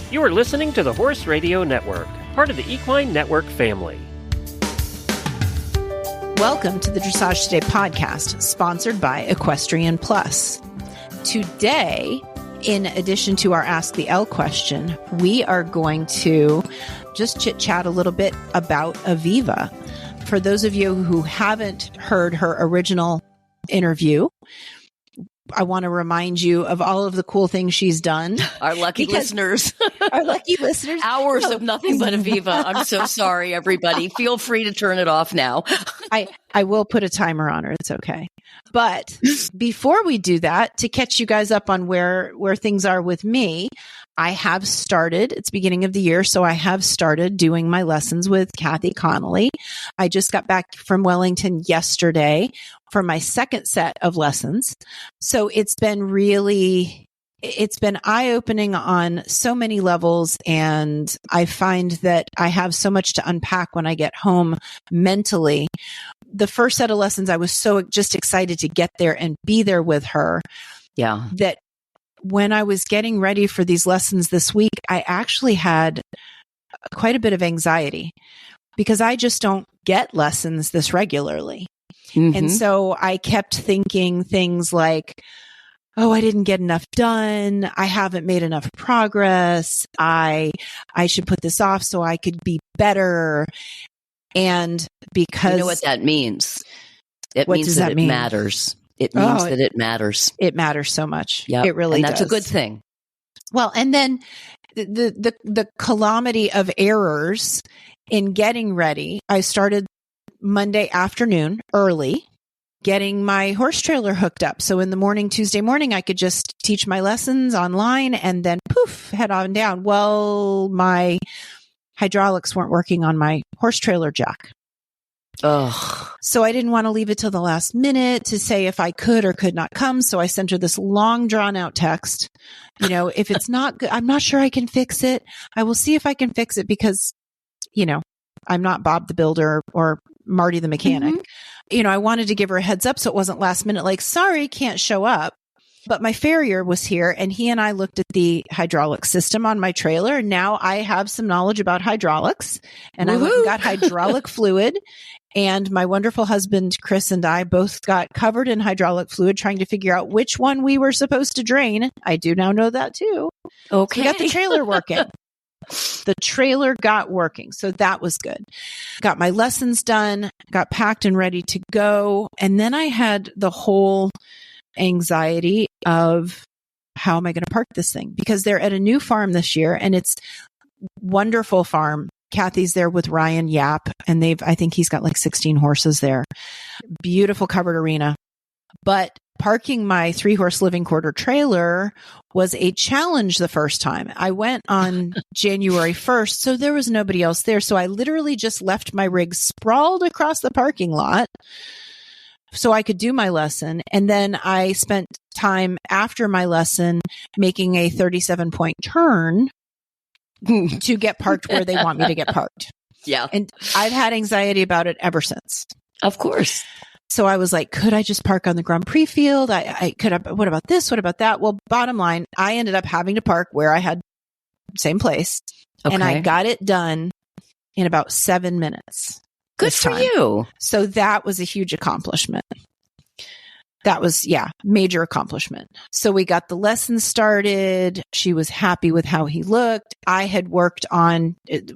You are listening to the Horse Radio Network, part of the Equine Network family. Welcome to the Dressage Today podcast, sponsored by Equestrian Plus. Today, in addition to our Ask the L question, we are going to just chit-chat a little bit about Aviva. For those of you who haven't heard her original interview, I want to remind you of all of the cool things she's done. Our lucky listeners. Our lucky listeners. Hours of nothing but Aviva. I'm so sorry, everybody. Feel free to turn it off now. I will put a timer on her. It's okay. But before we do that, to catch you guys up on where things are with me, I have started, it's beginning of the year, so I have started doing my lessons with Kathy Connelly. I just got back from Wellington yesterday for my second set of lessons. So it's been eye-opening on so many levels, and I find that I have so much to unpack when I get home mentally. The first set of lessons, I was so just excited to get there and be there with her. Yeah. That when I was getting ready for these lessons this week, I actually had quite a bit of anxiety because I just don't get lessons this regularly. Mm-hmm. And so I kept thinking things like, oh, I didn't get enough done. I haven't made enough progress. I should put this off so I could be better. And because you know what that means? It means that it matters. It means that it matters. It matters so much. Yep. It really does. And that's a good thing. Well, and then the calamity of errors in getting ready. I started Monday afternoon early, getting my horse trailer hooked up. So in the morning, Tuesday morning, I could just teach my lessons online and then poof, head on down. Well, my hydraulics weren't working on my horse trailer jack. Ugh. So I didn't want to leave it till the last minute to say if I could or could not come. So I sent her this long drawn out text. You know, if it's not good, I'm not sure I can fix it. I will see if I can fix it because, you know, I'm not Bob the builder or Marty the mechanic. Mm-hmm. You know, I wanted to give her a heads up so it wasn't last minute, like, sorry, can't show up. But my farrier was here and he and I looked at the hydraulic system on my trailer. And now I have some knowledge about hydraulics and I went and got hydraulic fluid. And my wonderful husband, Chris, and I both got covered in hydraulic fluid trying to figure out which one we were supposed to drain. I do now know that too. Okay. We got the trailer working. The trailer got working. So that was good. Got my lessons done, got packed and ready to go. And then I had the whole anxiety of how am I going to park this thing? Because they're at a new farm this year and it's wonderful farm. Kathy's there with Ryan Yap and I think he's got like 16 horses there. Beautiful covered arena. But parking my 3-horse living quarter trailer was a challenge the first time. I went on January 1st, so there was nobody else there. So I literally just left my rig sprawled across the parking lot so I could do my lesson. And then I spent time after my lesson making a 37-point turn to get parked where they want me to get parked. Yeah. And I've had anxiety about it ever since. Of course. So I was like, could I just park on the Grand Prix field? I could have, what about this? What about that? Well, bottom line, I ended up having to park where I had same place. Okay. And I got it done in about 7 minutes. Good for you. So that was a huge accomplishment. That was, major accomplishment. So we got the lesson started. She was happy with how he looked. I had worked on it.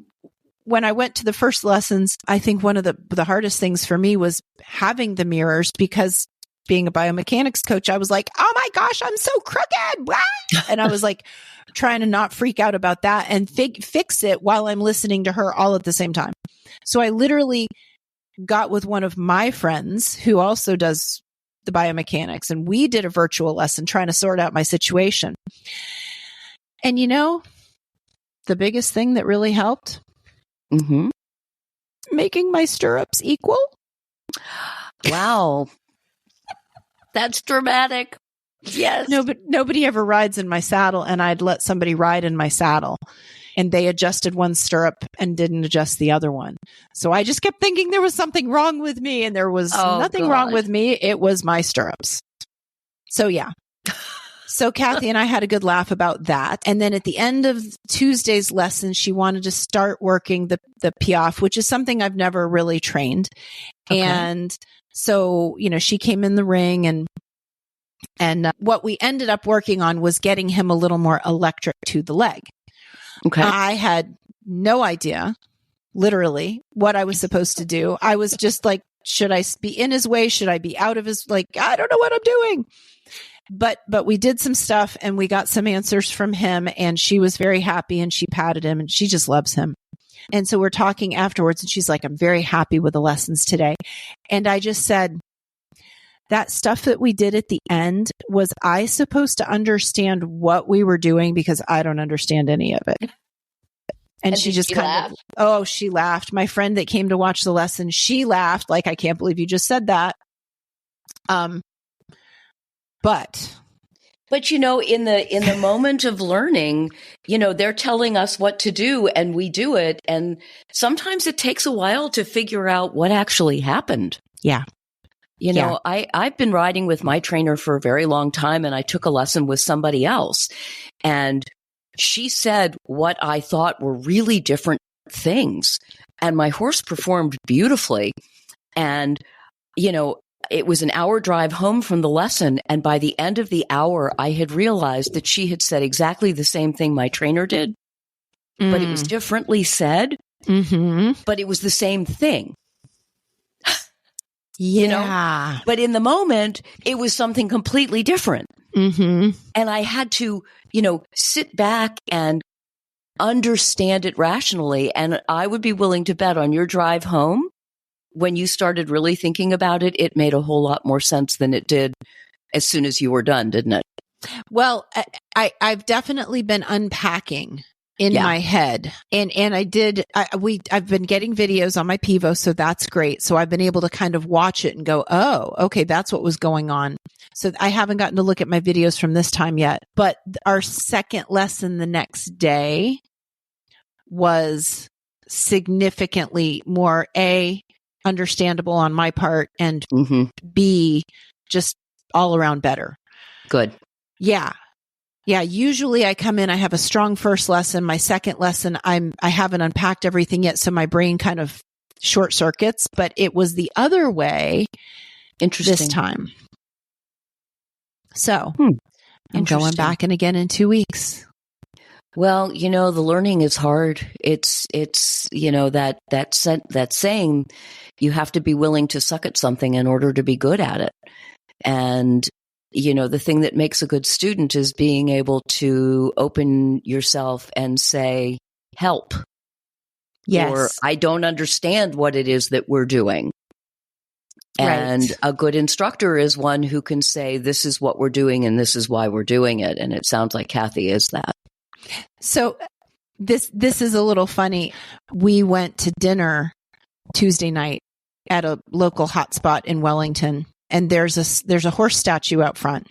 When I went to the first lessons, I think one of the hardest things for me was having the mirrors because being a biomechanics coach, I was like, oh my gosh, I'm so crooked. And I was like trying to not freak out about that and fix it while I'm listening to her all at the same time. So I literally got with one of my friends who also does the biomechanics and we did a virtual lesson trying to sort out my situation. And you know, the biggest thing that really helped? Mm-hmm. Making my stirrups equal. Wow. That's dramatic. Yes. No, but nobody ever rides in my saddle and I'd let somebody ride in my saddle and they adjusted one stirrup and didn't adjust the other one. So I just kept thinking there was something wrong with me and there was nothing wrong with me. It was my stirrups. So yeah. So Kathy and I had a good laugh about that. And then at the end of Tuesday's lesson, she wanted to start working the piaffe, which is something I've never really trained. Okay. And so, she came in the ring and what we ended up working on was getting him a little more electric to the leg. Okay. I had no idea, literally, what I was supposed to do. I was just like, should I be in his way? Should I be out of his, I don't know what I'm doing. But we did some stuff and we got some answers from him, and she was very happy and she patted him and she just loves him. And so we're talking afterwards and she's like, I'm very happy with the lessons today. And I just said, that stuff that we did at the end, was I supposed to understand what we were doing? Because I don't understand any of it. And she just she laughed. My friend that came to watch the lesson, she laughed like, I can't believe you just said that. But in the moment of learning, they're telling us what to do and we do it. And sometimes it takes a while to figure out what actually happened. Yeah. I've been riding with my trainer for a very long time, and I took a lesson with somebody else, and she said what I thought were really different things, and my horse performed beautifully. And, it was an hour drive home from the lesson, and by the end of the hour, I had realized that she had said exactly the same thing my trainer did, but it was differently said, but it was the same thing. But in the moment, it was something completely different. And I had to, sit back and understand it rationally. And I would be willing to bet on your drive home, when you started really thinking about it, it made a whole lot more sense than it did as soon as you were done, didn't it? Well, I've definitely been unpacking in my head. And I've been getting videos on my Pivo, so that's great. So I've been able to kind of watch it and go, oh, okay, that's what was going on. So I haven't gotten to look at my videos from this time yet, but our second lesson the next day was significantly more understandable on my part, and B, just all around better. Good. Yeah. Yeah. Usually I come in, I have a strong first lesson. My second lesson, I haven't unpacked everything yet. So my brain kind of short circuits, but it was the other way. Interesting. This time. So I'm going back and again in 2 weeks. Well, the learning is hard. It's that saying, you have to be willing to suck at something in order to be good at it. And, the thing that makes a good student is being able to open yourself and say, help. Yes. Or I don't understand what it is that we're doing. And a good instructor is one who can say, this is what we're doing and this is why we're doing it. And it sounds like Kathy is that. So this is a little funny. We went to dinner Tuesday night at a local hotspot in Wellington, and there's a horse statue out front.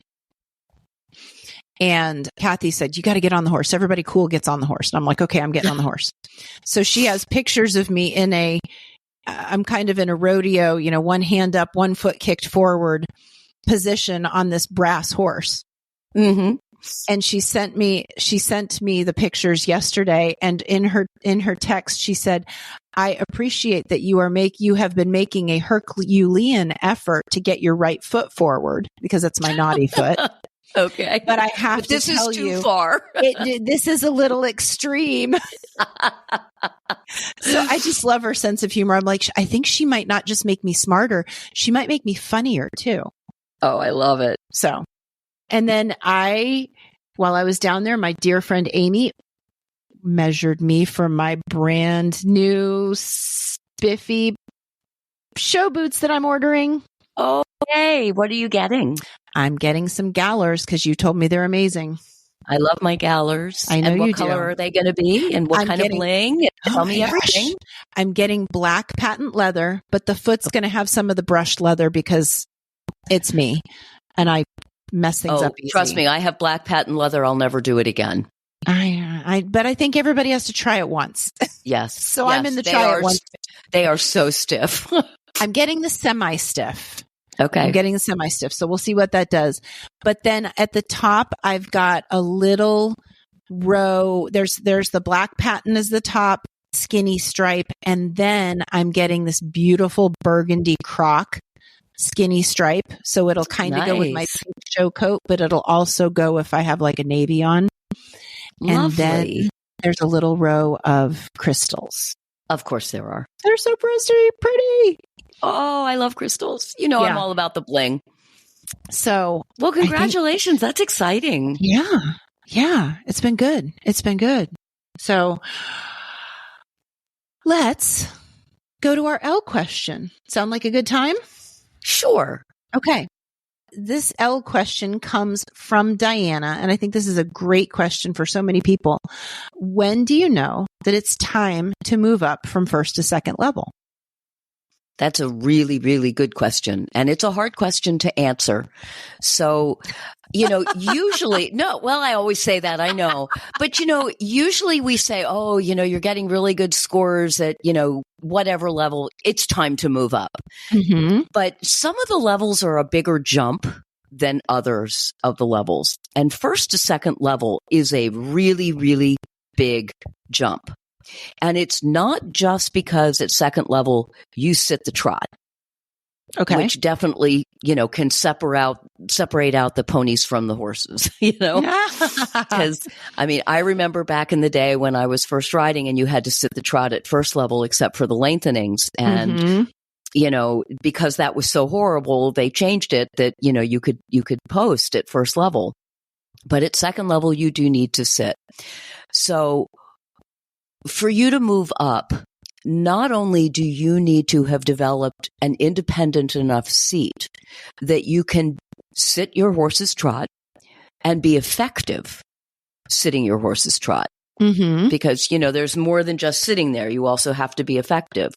And Kathy said, you got to get on the horse. Everybody cool gets on the horse. And I'm like, okay, I'm getting on the horse. So she has pictures of me I'm kind of in a rodeo, one hand up, one foot kicked forward position on this brass horse. Mm-hmm. And she sent me the pictures yesterday. And in her text, she said, I appreciate that you have been making a Herculean effort to get your right foot forward, because it's my naughty foot. Okay. But I have to tell you, this is too far. This is a little extreme. So I just love her sense of humor. I'm like, I think she might not just make me smarter. She might make me funnier too. Oh, I love it. So, and then while I was down there, my dear friend Amy measured me for my brand new spiffy show boots that I'm ordering. Oh, hey, what are you getting? I'm getting some Gallers because you told me they're amazing. I love my Gallers. I know you do. What color are they going to be? And what kind of bling? Tell me everything. I'm getting black patent leather, but the foot's going to have some of the brushed leather because it's me. And I mess things up easy. Trust me, I have black patent leather. I'll never do it again. But I think everybody has to try it once. Yes. So yes, I'm in the try it once. They are so stiff. I'm getting the semi-stiff. Okay. I'm getting semi-stiff. So we'll see what that does. But then at the top, I've got a little row. There's the black pattern as the top, skinny stripe. And then I'm getting this beautiful burgundy croc skinny stripe. So it'll kind of go with my pink show coat, but it'll also go if I have like a navy on. Lovely. And then there's a little row of crystals. Of course there are. They're so pretty. Oh, I love crystals. You know, I'm all about the bling. So, well, congratulations. That's exciting. Yeah. It's been good. So let's go to our L question. Sound like a good time? Sure. Okay. This L question comes from Diana, and I think this is a great question for so many people. When do you know that it's time to move up from first to second level? That's a really, really good question. And it's a hard question to answer. So, usually, I always say that, I know. But, usually we say, oh, you're getting really good scores at, whatever level, it's time to move up. Mm-hmm. But some of the levels are a bigger jump than others of the levels. And first to second level is a really, really big jump. And it's not just because at second level you sit the trot. Okay. Which definitely, can separate out the ponies from the horses, Because, I remember back in the day when I was first riding and you had to sit the trot at first level except for the lengthenings. And, because that was so horrible, they changed it that, you could post at first level. But at second level, you do need to sit. So for you to move up, not only do you need to have developed an independent enough seat that you can sit your horse's trot and be effective sitting your horse's trot. Mm-hmm. Because, there's more than just sitting there. You also have to be effective.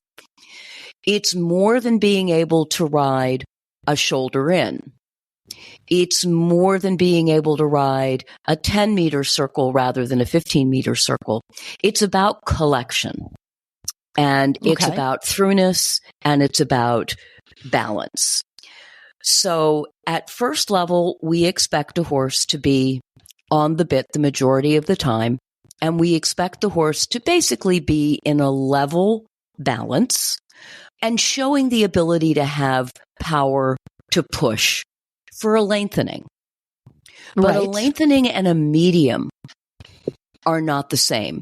It's more than being able to ride a shoulder in. It's more than being able to ride a 10-meter circle rather than a 15-meter circle. It's about collection. And it's about throughness, and it's about balance. So at first level, we expect a horse to be on the bit the majority of the time, and we expect the horse to basically be in a level balance and showing the ability to have power to push for a lengthening. But a lengthening and a medium are not the same.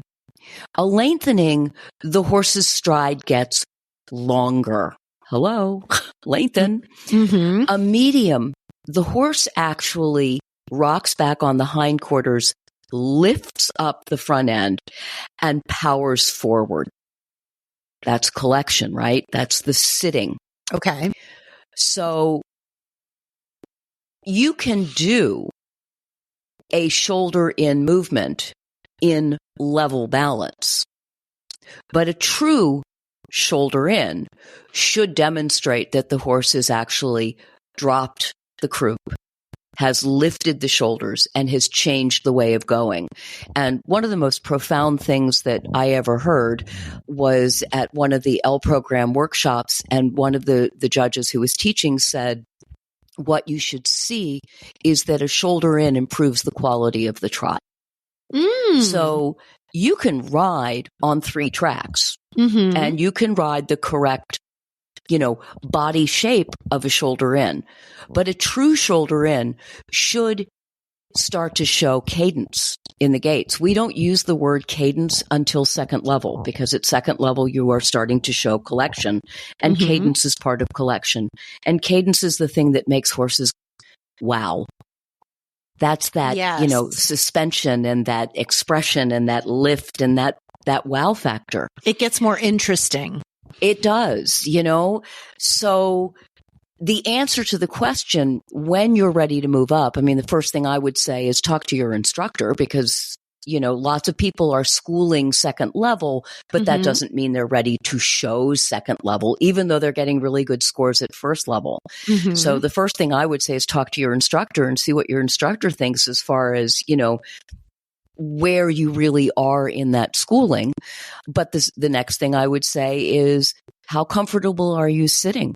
A lengthening, the horse's stride gets longer. Hello, lengthen. Mm-hmm. A medium, the horse actually rocks back on the hindquarters, lifts up the front end, and powers forward. That's collection, right? That's the sitting. Okay. So you can do a shoulder in movement in level balance, but a true shoulder in should demonstrate that the horse has actually dropped the croup, has lifted the shoulders, and has changed the way of going. And one of the most profound things that I ever heard was at one of the L program workshops, and one of the judges who was teaching said, what you should see is that a shoulder in improves the quality of the trot. So you can ride on 3 tracks, and you can ride the correct, body shape of a shoulder in. But a true shoulder in should start to show cadence in the gaits. We don't use the word cadence until second level, because at second level you are starting to show collection, and cadence is part of collection. And cadence is the thing that makes horses wow. That's that, suspension and that expression and that lift and that wow factor. It gets more interesting. It does, So the answer to the question, when you're ready to move up, the first thing I would say is talk to your instructor, because, lots of people are schooling second level, but that doesn't mean they're ready to show second level, even though they're getting really good scores at first level. So the first thing I would say is talk to your instructor and see what your instructor thinks as far as, where you really are in that schooling. But the next thing I would say is, how comfortable are you sitting?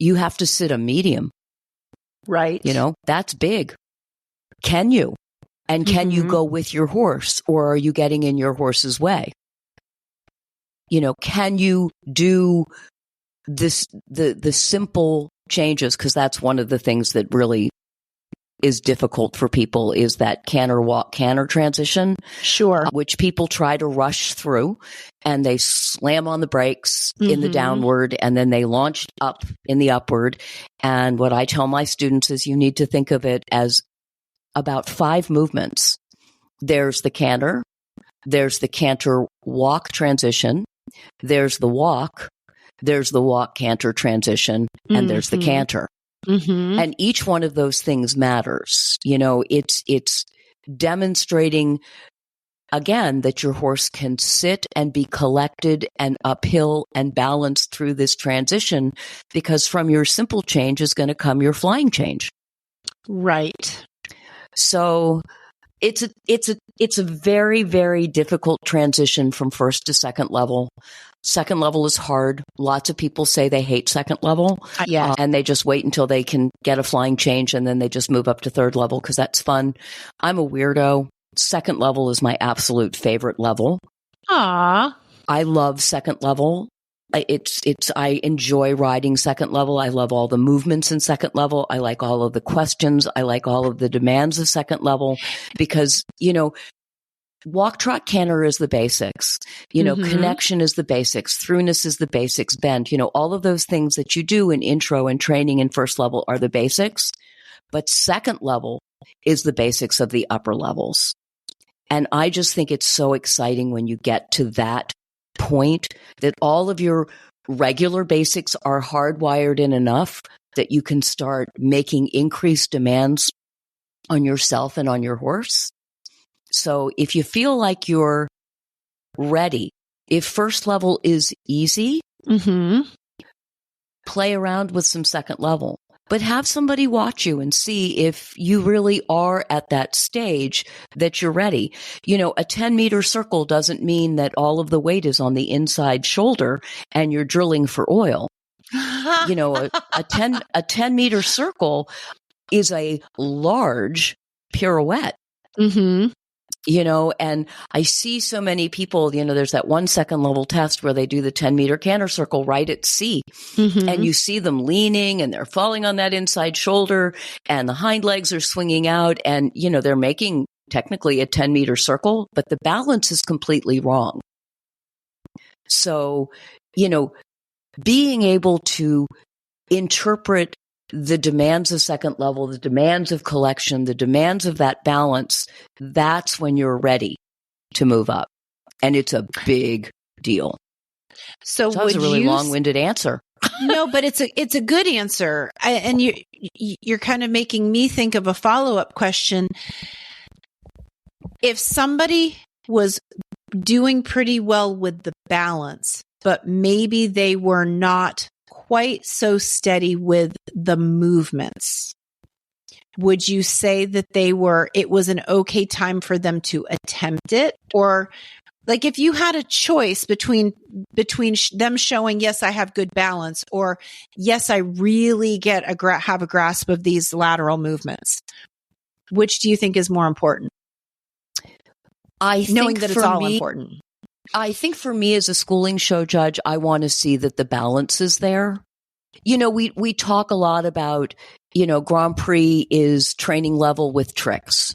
you have to sit a medium. Right. That's big. Can you? And can you Mhm. go with your horse, or are you getting in your horse's way? Can you do this, the simple changes? Because that's one of the things that really is difficult for people, is that canter walk, canter transition. Sure. Which people try to rush through, and they slam on the brakes in the downward, and then they launch up in the upward. And what I tell my students is you need to think of it as about 5 movements. There's the canter, there's the canter walk transition, there's the walk canter transition, and there's the canter. Mm-hmm. And each one of those things matters. It's demonstrating, again, that your horse can sit and be collected and uphill and balanced through this transition, because from your simple change is going to come your flying change. Right. So it's a very, very difficult transition from first to second level. Second level is hard. Lots of people say they hate second level. Yeah. And they just wait until they can get a flying change, and then they just move up to third level because that's fun. I'm a weirdo. Second level is my absolute favorite level. Ah. I love second level. I enjoy riding second level. I love all the movements in second level. I like all of the questions. I like all of the demands of second level, because, walk, trot, canter is the basics. Connection is the basics. Throughness is the basics. Bend, all of those things that you do in intro and training in first level are the basics. But second level is the basics of the upper levels. And I just think it's so exciting when you get to that point, that all of your regular basics are hardwired in enough that you can start making increased demands on yourself and on your horse. So if you feel like you're ready, if first level is easy, play around with some second level. But have somebody watch you and see if you really are at that stage that you're ready. A 10-meter circle doesn't mean that all of the weight is on the inside shoulder and you're drilling for oil. A 10-meter circle is a large pirouette. And I see so many people, there's that 1 second level test where they do the 10-meter canter circle right at sea. And you see them leaning and they're falling on that inside shoulder and the hind legs are swinging out, and, they're making technically a 10-meter circle, but the balance is completely wrong. So, being able to interpret the demands of second level, the demands of collection, the demands of that balance, that's when you're ready to move up. And it's a big deal. So that was a really long-winded answer. No, but it's a good answer. And you're kind of making me think of a follow-up question. If somebody was doing pretty well with the balance, but maybe they were not quite so steady with the movements, would you say that it was an okay time for them to attempt it? Or like, if you had a choice between them showing, yes, I have good balance, or yes, I really have a grasp of these lateral movements, which do you think is more important? Knowing that it's all important. I think for me as a schooling show judge, I want to see that the balance is there. We talk a lot about, Grand Prix is training level with tricks.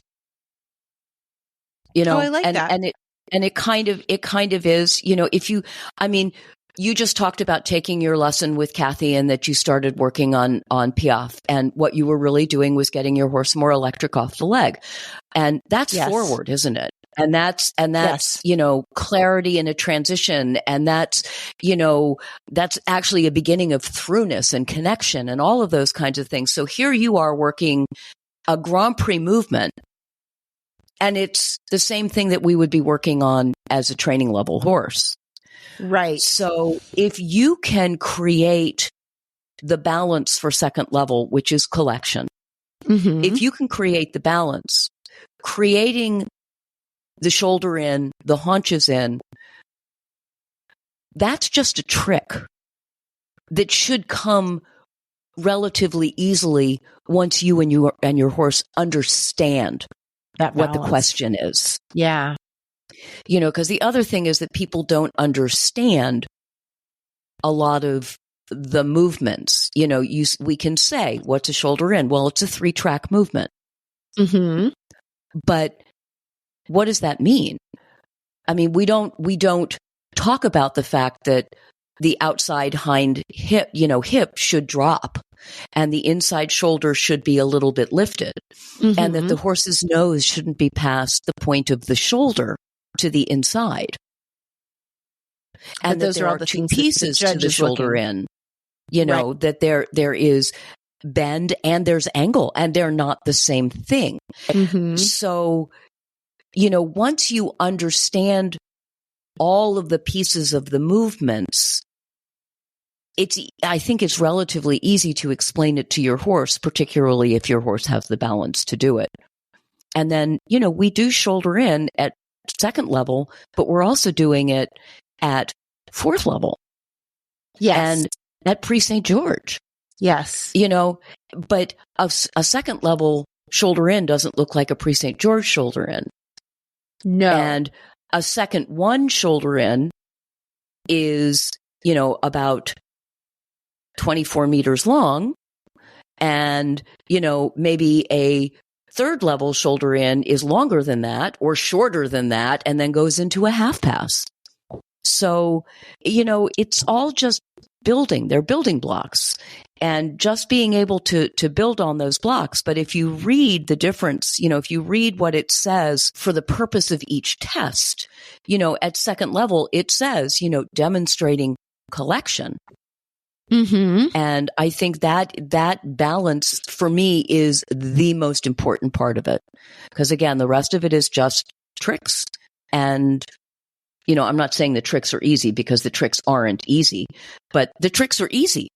I like that. And it kind of is, you just talked about taking your lesson with Kathy and that you started working on Piaffe, and what you were really doing was getting your horse more electric off the leg. And that's forward, isn't it? And that's, yes. Clarity in a transition. And that's actually a beginning of throughness and connection and all of those kinds of things. So here you are working a Grand Prix movement, and it's the same thing that we would be working on as a training level horse. Right. So if you can create the balance for second level, which is collection, if you can create the balance, creating the shoulder in, the haunches in, that's just a trick that should come relatively easily once you and your horse understand That what the balance. question is. Yeah. Because the other thing is that people don't understand a lot of the movements. We can say, what's a shoulder in? Well, it's a 3-track movement. Mm-hmm. But what does that mean? I mean, we don't talk about the fact that the outside hind hip should drop and the inside shoulder should be a little bit lifted, Mm-hmm. and that the horse's nose shouldn't be past the point of the shoulder to the inside. And those that there are all are the 2 things that the pieces to judge the is shoulder looking. in, Right. that there is bend and there's angle, and they're not the same thing. Mm-hmm. So, once you understand all of the pieces of the movements, I think it's relatively easy to explain it to your horse, particularly if your horse has the balance to do it. And then, we do shoulder in at 2nd level, but we're also doing it at 4th level. Yes. And at pre-St. George. Yes. But a 2nd level shoulder in doesn't look like a pre-St. George shoulder in. No. And a 2nd one shoulder in is, about 24 meters long. And, maybe a 3rd level shoulder in is longer than that or shorter than that, and then goes into a half pass. So, it's all just building. They're building blocks, and just being able to build on those blocks. But if you read the difference, if you read what it says for the purpose of each test, at 2nd level, it says, demonstrating collection. Mm-hmm. And I think that balance for me is the most important part of it. Because again, the rest of it is just tricks. And, I'm not saying the tricks are easy, because the tricks aren't easy, but the tricks are easy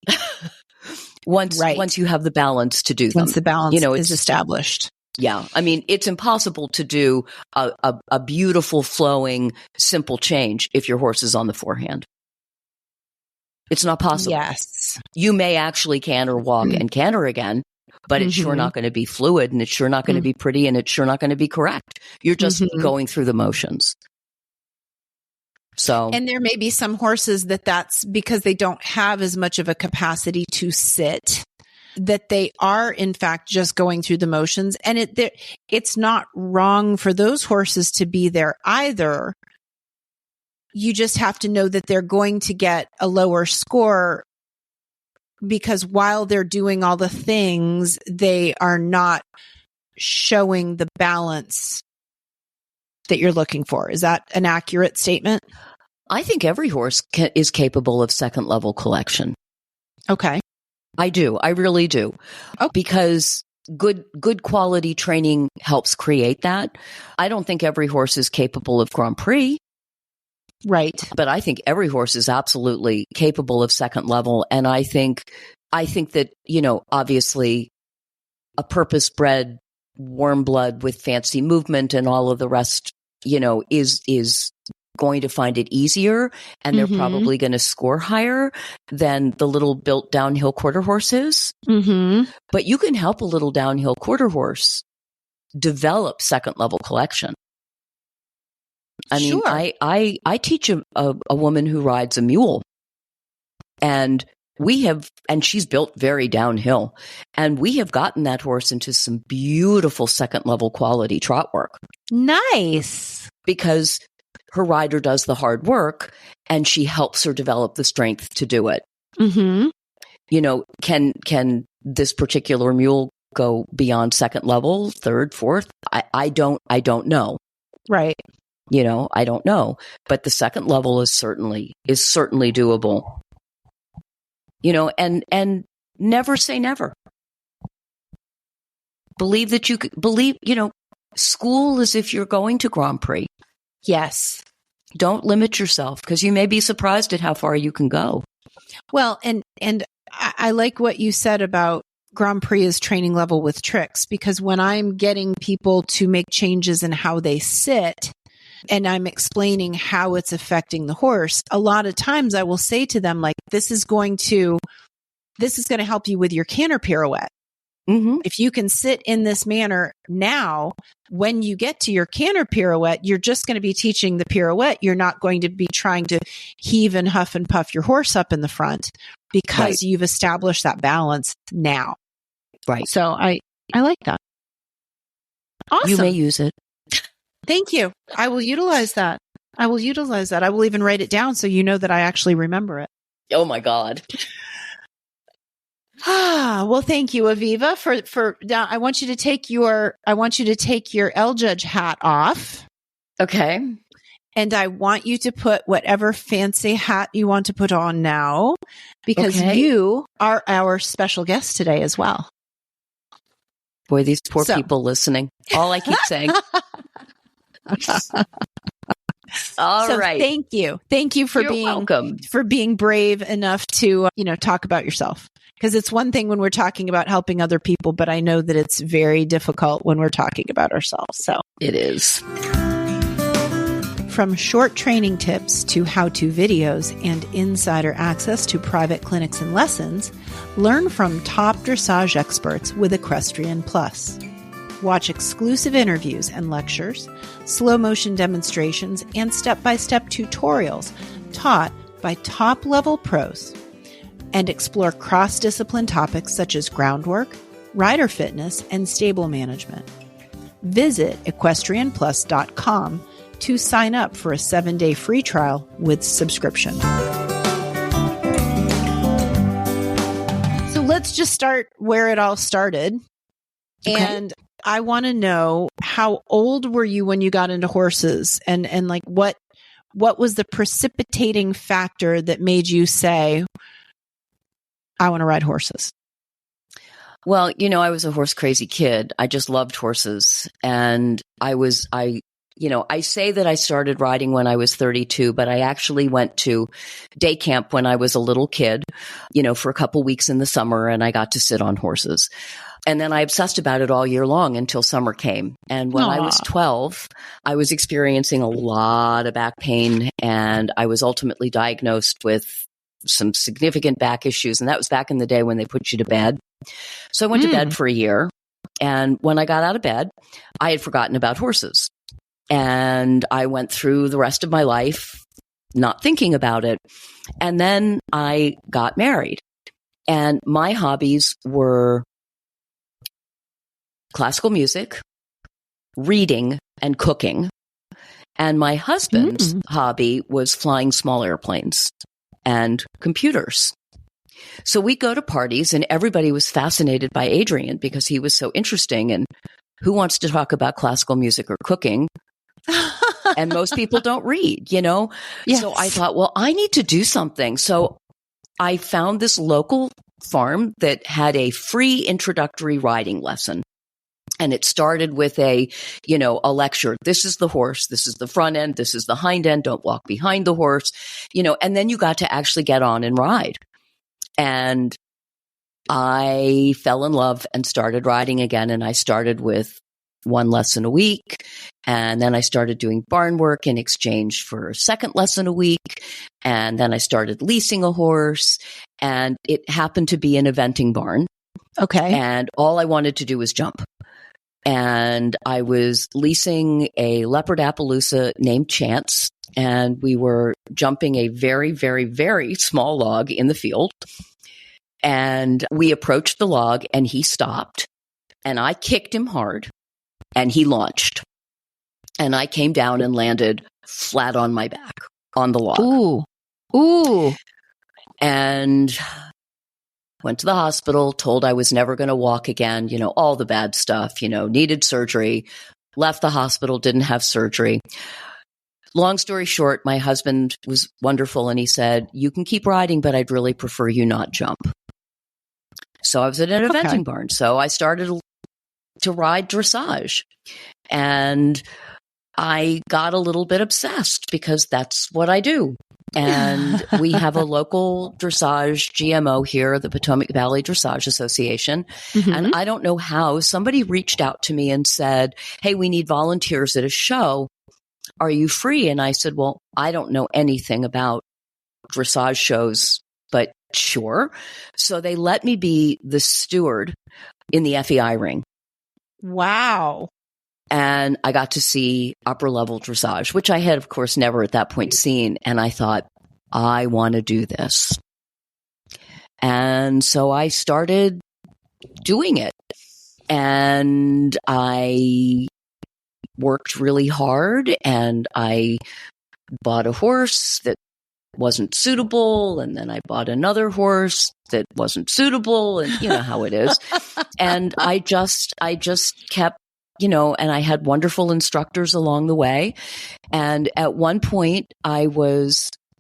once you have the balance to do them. Once the balance is established. Yeah. I mean, it's impossible to do a beautiful, flowing, simple change if your horse is on the forehand. It's not possible. Yes. You may actually canter, walk, and canter again, but it's sure not going to be fluid, and it's sure not going to be pretty, and it's sure not going to be correct. You're just going through the motions. So, and there may be some horses that's because they don't have as much of a capacity to sit, that they are in fact just going through the motions. And it's not wrong for those horses to be there either. You just have to know that they're going to get a lower score, because while they're doing all the things, they are not showing the balance that you're looking for. Is that an accurate statement? I think every horse is capable of 2nd level collection. Okay. I do. I really do. Okay. Because good quality training helps create that. I don't think every horse is capable of Grand Prix. Right. But I think every horse is absolutely capable of 2nd level. And I think that, obviously a purpose-bred warm blood with fancy movement and all of the rest, is going to find it easier, and they're probably going to score higher than the little built downhill quarter horses. Mm-hmm. But you can help a little downhill quarter horse develop 2nd level collection. I mean, Sure. I teach a woman who rides a mule, and she's built very downhill, and we have gotten that horse into some beautiful 2nd level quality trot work. Nice. Because her rider does the hard work, and she helps her develop the strength to do it. Mm-hmm. Can this particular mule go beyond 2nd level, 3rd, 4th? I don't know. Right. I don't know, but the 2nd level is certainly doable. And never say never. Believe that you could believe, school is if you're going to Grand Prix. Yes. Don't limit yourself, because you may be surprised at how far you can go. Well, and I like what you said about Grand Prix is training level with tricks, because when I'm getting people to make changes in how they sit, and I'm explaining how it's affecting the horse, a lot of times I will say to them, like, this is going to this is going to help you with your canter pirouette. Mm-hmm. If you can sit in this manner now, when you get to your canter pirouette, you're just going to be teaching the pirouette. You're not going to be trying to heave and huff and puff your horse up in the front because you've established that balance now. Right. So I like that. Awesome. You may use it. Thank you. I will utilize that. I will even write it down so you know that I actually remember it. Oh my God. Well, thank you, Aviva, for now. I want you to take your L Judge hat off. Okay. And I want you to put whatever fancy hat you want to put on now, because you are our special guest today as well. Boy, these poor people listening. All I keep saying. All right. Thank you. Thank you for being brave enough to, talk about yourself. Because it's one thing when we're talking about helping other people, but I know that it's very difficult when we're talking about ourselves. So it is. From short training tips to how-to videos and insider access to private clinics and lessons, learn from top dressage experts with Equestrian Plus. Watch exclusive interviews and lectures, slow motion demonstrations, and step-by-step tutorials taught by top-level pros. And explore cross-discipline topics such as groundwork, rider fitness, and stable management. Visit equestrianplus.com to sign up for a 7-day free trial with subscription. So let's just start where it all started. Okay. And I want to know, how old were you when you got into horses? And like what was the precipitating factor that made you say, I want to ride horses? Well, I was a horse crazy kid. I just loved horses. And I say that I started riding when I was 32, but I actually went to day camp when I was a little kid, for a couple weeks in the summer, and I got to sit on horses. And then I obsessed about it all year long until summer came. And when I was 12, I was experiencing a lot of back pain, and I was ultimately diagnosed with some significant back issues. And that was back in the day when they put you to bed. So I went to bed for a year. And when I got out of bed, I had forgotten about horses. And I went through the rest of my life not thinking about it. And then I got married. And my hobbies were classical music, reading, and cooking. And my husband's hobby was flying small airplanes and computers. So we go to parties, and everybody was fascinated by Adrian because he was so interesting. And who wants to talk about classical music or cooking? And most people don't read, Yes. So I thought, well, I need to do something. So I found this local farm that had a free introductory riding lesson. And it started with a lecture. This is the horse. This is the front end. This is the hind end. Don't walk behind the horse, and then you got to actually get on and ride. And I fell in love and started riding again. And I started with one lesson a week. And then I started doing barn work in exchange for a second lesson a week. And then I started leasing a horse, and it happened to be an eventing barn. Okay. And all I wanted to do was jump. And I was leasing a leopard Appaloosa named Chance, and we were jumping a very, very, very small log in the field. And we approached the log, and he stopped, and I kicked him hard, and he launched. And I came down and landed flat on my back on the log. Ooh. And went to the hospital, told I was never going to walk again, all the bad stuff, needed surgery, left the hospital, didn't have surgery. Long story short, my husband was wonderful, and he said, you can keep riding, but I'd really prefer you not jump. So I was at an eventing barn. So I started to ride dressage, and I got a little bit obsessed because that's what I do. And we have a local dressage GMO here, the Potomac Valley Dressage Association. And I don't know how somebody reached out to me and said, hey, we need volunteers at a show. Are you free? And I said, well, I don't know anything about dressage shows, but sure. So they let me be the steward in the FEI ring. Wow. And I got to see upper level dressage, which I had, of course, never at that point seen. And I thought, I want to do this. And so I started doing it. And I worked really hard, and I bought a horse that wasn't suitable, and then I bought another horse that wasn't suitable, and you know how it is. And I just kept, and I had wonderful instructors along the way. And at one point I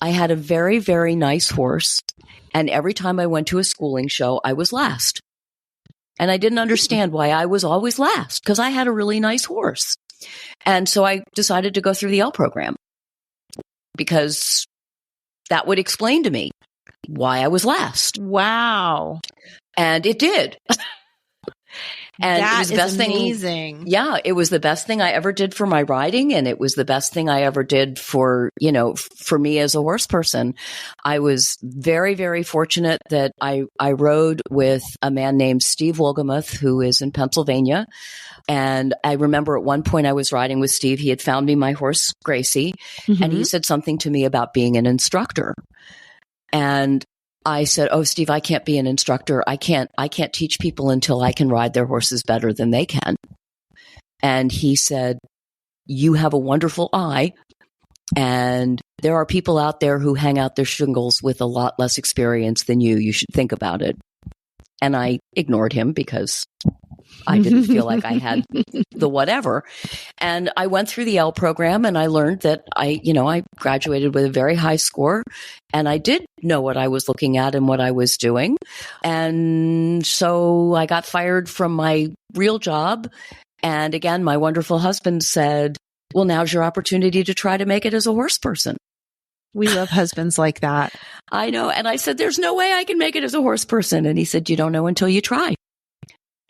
had a very, very nice horse, and every time I went to a schooling show, I was last. And I didn't understand why I was always last, because I had a really nice horse. And so I decided to go through the L program, because that would explain to me why I was last. Wow. And it did. And that it was the best amazing. thing. Yeah, it was the best thing I ever did for my riding, and it was the best thing I ever did for me as a horse person. I was very, very fortunate that I rode with a man named Steve Wolgamuth, who is in Pennsylvania. And I remember at one point I was riding with Steve. He had found me my horse, Gracie, and he said something to me about being an instructor. And I said, "Oh, Steve, I can't be an instructor. I can't teach people until I can ride their horses better than they can." And he said, "You have a wonderful eye, and there are people out there who hang out their shingles with a lot less experience than you. You should think about it." And I ignored him because I didn't feel like I had the whatever. And I went through the L program, and I learned that I graduated with a very high score, and I did know what I was looking at and what I was doing. And so I got fired from my real job. And again, my wonderful husband said, "Well, now's your opportunity to try to make it as a horse person." We love husbands like that. I know. And I said, "There's no way I can make it as a horse person." And he said, "You don't know until you try."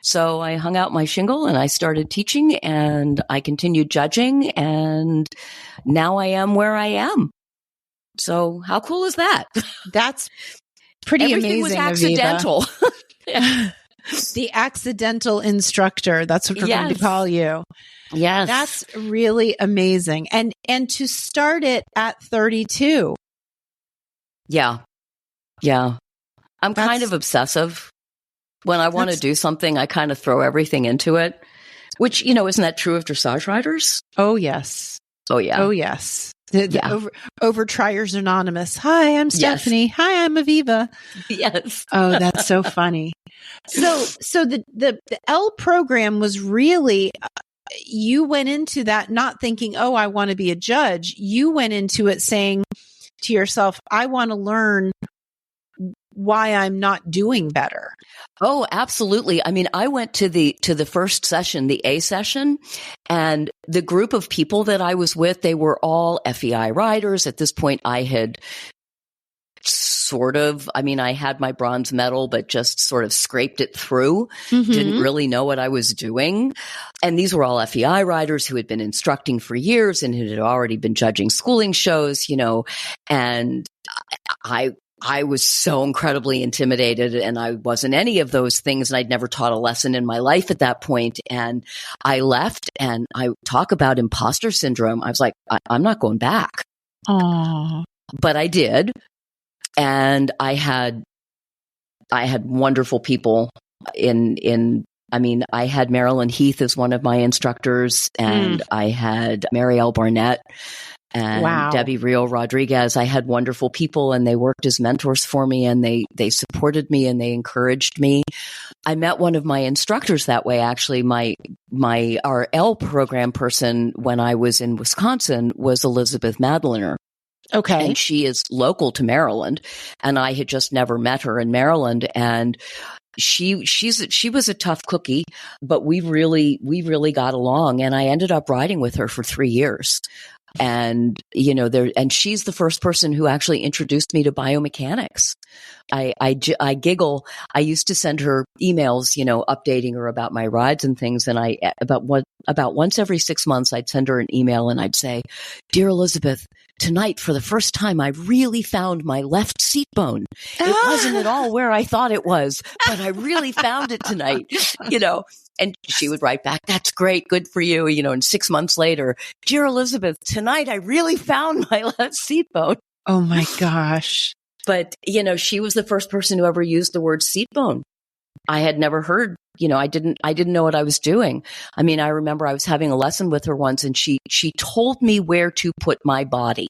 So I hung out my shingle, and I started teaching, and I continued judging, and now I am where I am. So how cool is that? That's pretty Everything amazing. was accidental. The accidental instructor. That's what we're going to call you. Yes. That's really amazing. And to start it at 32. Yeah. Yeah. I'm kind of obsessive. When I want to do something, I kind of throw everything into it, which, isn't that true of dressage riders? Oh, yes. Oh, yeah. Oh, yes. Over Triers Anonymous. Hi, I'm Stephany. Yes. Hi, I'm Aviva. Yes. Oh, that's so funny. So the L program was really, you went into that not thinking, oh, I want to be a judge. You went into it saying to yourself, I want to learn why I'm not doing better. Oh, absolutely. I mean, I went to the first session, the A session, and the group of people that I was with, they were all FEI riders. At this point, I had I had my bronze medal, but just sort of scraped it through. Didn't really know what I was doing. And these were all FEI riders who had been instructing for years and who had already been judging schooling shows, and I was so incredibly intimidated, and I wasn't any of those things. And I'd never taught a lesson in my life at that point. And I left, and I talk about imposter syndrome. I was like, I'm not going back. Aww. But I did. And I had wonderful people I had Marilyn Heath as one of my instructors, and I had Marielle Barnett and Debbie Rio Rodriguez. I had wonderful people, and they worked as mentors for me, and they supported me, and they encouraged me. I met one of my instructors that way. Actually, our L program person when I was in Wisconsin was Elizabeth Madlener. Okay. And she is local to Maryland, and I had just never met her in Maryland. And she was a tough cookie, but we really got along, and I ended up riding with her for 3 years. And, and she's the first person who actually introduced me to biomechanics. I giggle. I used to send her emails, updating her about my rides and things. And about once every 6 months, I'd send her an email, and I'd say, "Dear Elizabeth, tonight, for the first time, I really found my left seat bone. It wasn't at all where I thought it was, but I really found it tonight, And she would write back, that's great. Good for you. And 6 months later, dear Elizabeth, tonight I really found my left seat bone. Oh my gosh. But, she was the first person who ever used the word seat bone. I had never heard, I didn't know what I was doing. I mean, I remember I was having a lesson with her once and she told me where to put my body,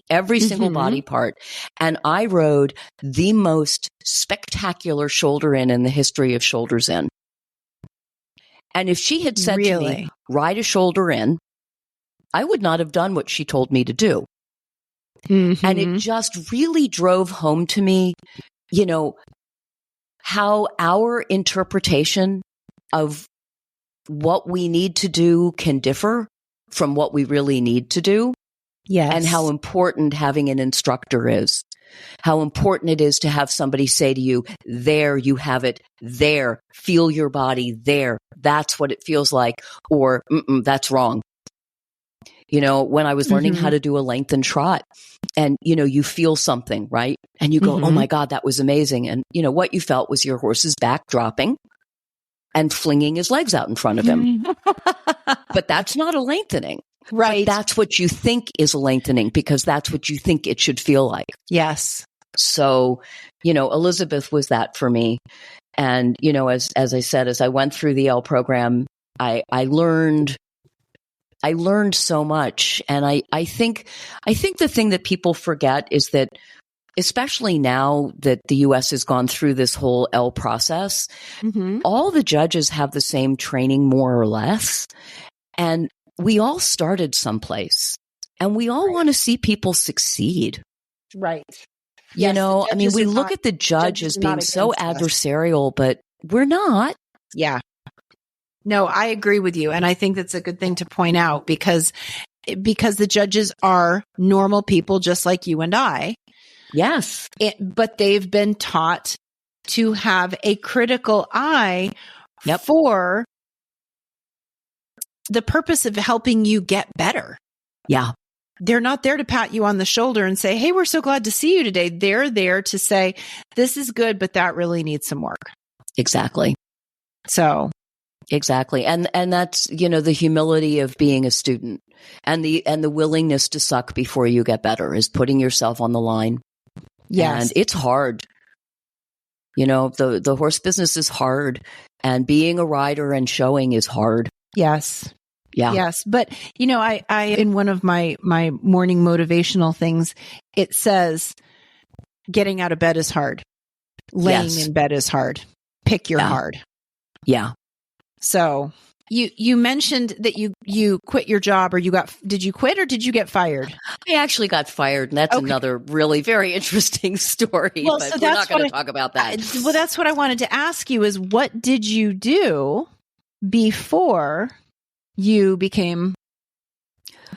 every single body part. And I rode the most spectacular shoulder in the history of shoulders in. And if she had said to me, ride a shoulder in, I would not have done what she told me to do. And it just really drove home to me, how our interpretation of what we need to do can differ from what we really need to do. Yes. And how important having an instructor is. How important it is to have somebody say to you, there, you have it, there, feel your body, there, that's what it feels like, or that's wrong. When I was learning how to do a lengthened trot and, you feel something, right? And you go, oh my God, that was amazing. And, what you felt was your horse's back dropping and flinging his legs out in front of him. But that's not a lengthening. Right. But that's what you think is a lengthening because that's what you think it should feel like. Yes. So, Elizabeth was that for me. And, as I said, as I went through the L program, I learned so much. And I think the thing that people forget is that, especially now that the U.S. has gone through this whole L process, all the judges have the same training, more or less. And we all started someplace and we all want to see people succeed. Right. We look at the judge as being so adversarial, but we're not. Yeah. No, I agree with you. And I think that's a good thing to point out because the judges are normal people just like you and I. Yes. But they've been taught to have a critical eye for the purpose of helping you get better. Yeah. They're not there to pat you on the shoulder and say, hey, we're so glad to see you today. They're there to say, this is good, but that really needs some work. Exactly. So. Exactly. And that's, the humility of being a student and the willingness to suck before you get better is putting yourself on the line. Yes. And it's hard. The horse business is hard and being a rider and showing is hard. Yes. Yeah. Yes. But, I in one of my morning motivational things, it says getting out of bed is hard. Laying in bed is hard. Pick your hard. Yeah. So you mentioned that you quit your job or did you quit or did you get fired? I actually got fired. And that's another really very interesting story. Well, but so we're not going to talk about that. Well, that's what I wanted to ask you is what did you do before you became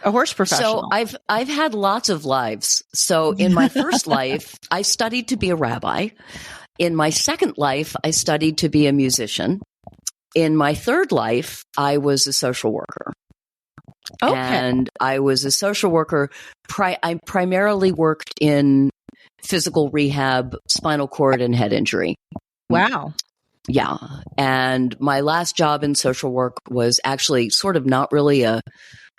a horse professional? So I've had lots of lives. So in my first life, I studied to be a rabbi. In my second life, I studied to be a musician. In my third life, I was a social worker. Okay. And I was a social worker. I primarily worked in physical rehab, spinal cord, and head injury. Wow. Yeah. And my last job in social work was actually sort of not really a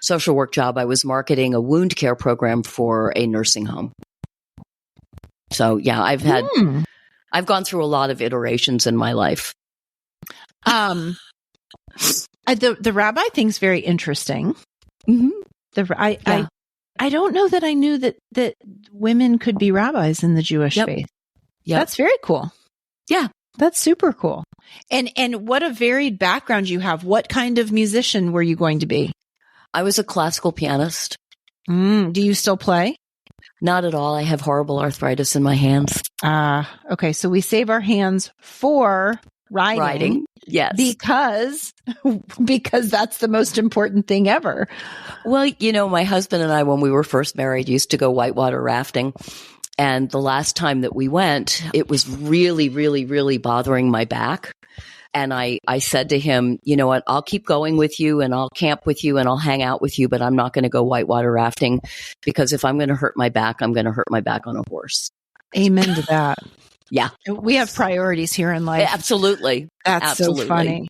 social work job. I was marketing a wound care program for a nursing home. So yeah, I've gone through a lot of iterations in my life. The rabbi thing's very interesting. I don't know that I knew that women could be rabbis in the Jewish faith. Yeah, that's very cool. Yeah, that's super cool. And what a varied background you have. What kind of musician were you going to be? I was a classical pianist. Do you still play? Not at all. I have horrible arthritis in my hands. Okay. So we save our hands for riding. Yes. Because that's the most important thing ever. Well, my husband and I, when we were first married, used to go whitewater rafting. And the last time that we went, it was really, really, really bothering my back. And I said to him, you know what, I'll keep going with you and I'll camp with you and I'll hang out with you, but I'm not going to go whitewater rafting because if I'm going to hurt my back, I'm going to hurt my back on a horse. Amen to that. Yeah. We have priorities here in life. Absolutely. That's Absolutely. so funny.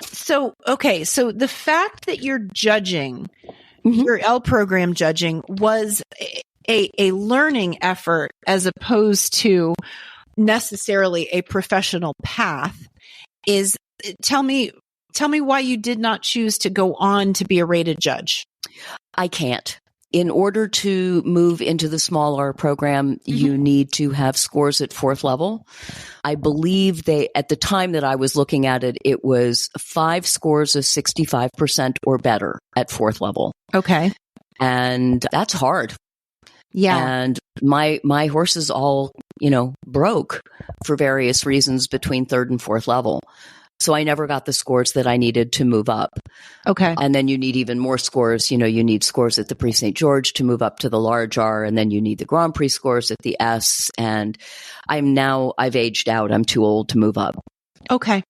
So, okay. So the fact that you're judging, your L program judging was a learning effort as opposed to necessarily a professional path is tell me why you did not choose to go on to be a rated judge. I can't. In order to move into the small R program, you need to have scores at 4th level. I believe at the time that I was looking at it, it was 5 scores of 65% or better at 4th level. Okay. And that's hard. Yeah. And my horses all, broke for various reasons between 3rd and 4th level. So I never got the scores that I needed to move up. Okay. And then you need even more scores. You need scores at the Prix St. George to move up to the large R. And then you need the Grand Prix scores at the S. And I've aged out. I'm too old to move up. Okay.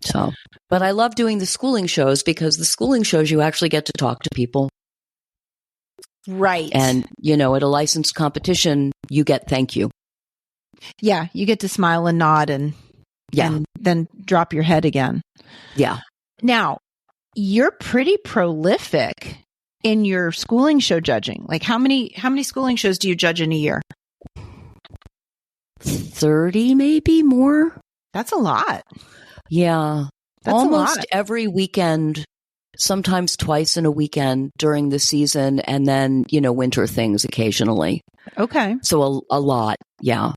So, but I love doing the schooling shows because the schooling shows you actually get to talk to people. Right. And, at a licensed competition, you get thank you. Yeah. You get to smile and nod and then drop your head again. Yeah. Now, you're pretty prolific in your schooling show judging. Like how many schooling shows do you judge in a year? 30, maybe more. That's a lot. Yeah. That's almost a lot. Every weekend, sometimes twice in a weekend during the season, and then, winter things occasionally. Okay. So a lot. Yeah.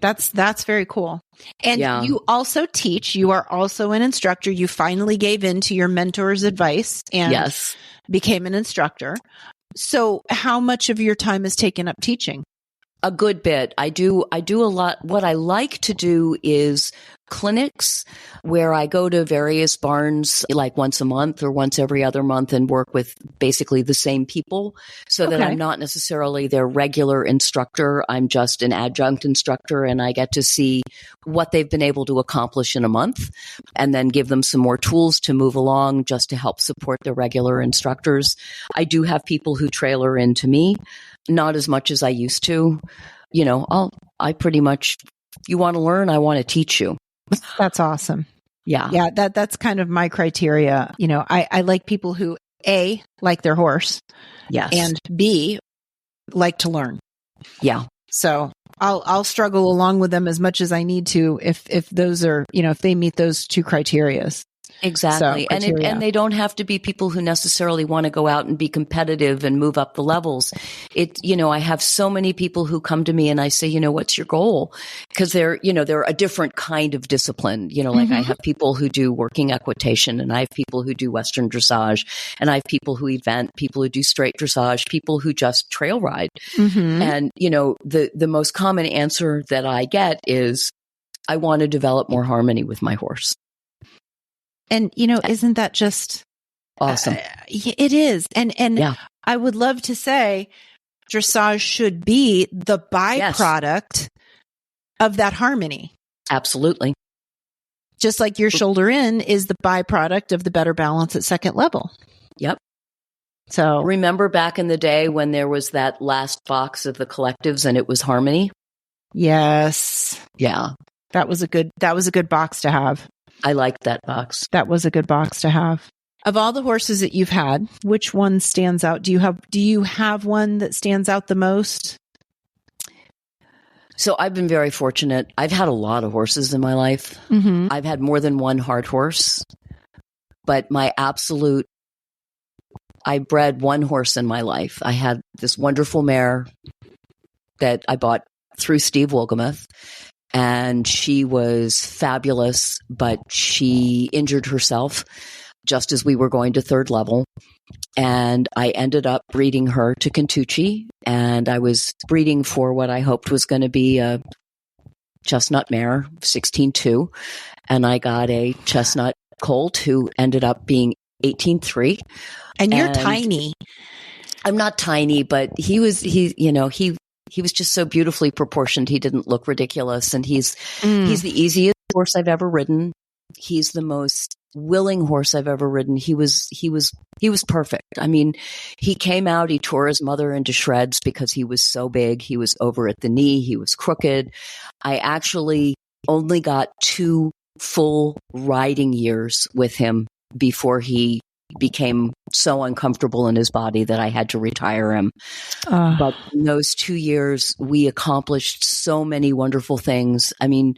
That's very cool. And you also teach. You are also an instructor. You finally gave in to your mentor's advice and became an instructor. So how much of your time is taken up teaching? A good bit. I do a lot. What I like to do is clinics where I go to various barns like once a month or once every other month and work with basically the same people so that I'm not necessarily their regular instructor. I'm just an adjunct instructor and I get to see what they've been able to accomplish in a month and then give them some more tools to move along just to help support the regular instructors. I do have people who trailer into me, not as much as I used to. I pretty much, you want to learn, I want to teach you. That's awesome. Yeah. Yeah. That's kind of my criteria. I like people who A, like their horse. Yes. And B, like to learn. Yeah. So I'll struggle along with them as much as I need to if those are, if they meet those 2 criterias. Exactly. So, and they don't have to be people who necessarily want to go out and be competitive and move up the levels. I have so many people who come to me and I say, what's your goal? Because they're a different kind of discipline. Like I have people who do working equitation and I have people who do Western dressage and I have people who event, people who do straight dressage, people who just trail ride. And, the most common answer that I get is I want to develop more harmony with my horse. And, isn't that just awesome? It is. And I would love to say dressage should be the byproduct of that harmony. Absolutely. Just like your shoulder in is the byproduct of the better balance at 2nd level. Yep. So remember back in the day when there was that last box of the collectives and it was harmony? Yes. Yeah. That was a good box to have. I liked that box. That was a good box to have. Of all the horses that you've had, which one stands out? Do you have one that stands out the most? So I've been very fortunate. I've had a lot of horses in my life. I've had more than one hard horse, but I bred one horse in my life. I had this wonderful mare that I bought through Steve Wolgamuth. And she was fabulous, but she injured herself just as we were going to 3rd level. And I ended up breeding her to Cantucci. And I was breeding for what I hoped was going to be a chestnut mare, 16-2. And I got a chestnut colt who ended up being 18-3. And you're tiny. I'm not tiny, but he was just so beautifully proportioned. He didn't look ridiculous. And he's the easiest horse I've ever ridden. He's the most willing horse I've ever ridden. He was perfect. I mean, he came out, he tore his mother into shreds because he was so big. He was over at the knee. He was crooked. I actually only got 2 full riding years with him before he became so uncomfortable in his body that I had to retire him. But in those 2 years, we accomplished so many wonderful things. I mean,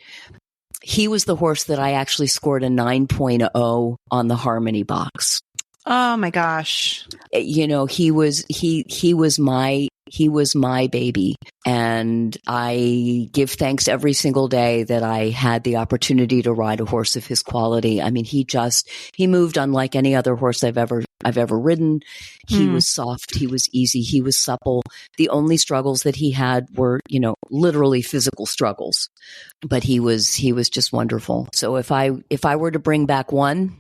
he was the horse that I actually scored a 9.0 on the Harmony box. Oh my gosh. You know, he was my baby. And I give thanks every single day that I had the opportunity to ride a horse of his quality. I mean, he moved unlike any other horse I've ever ridden. He was soft. He was easy. He was supple. The only struggles that he had were, you know, literally physical struggles, but he was just wonderful. So if I were to bring back one,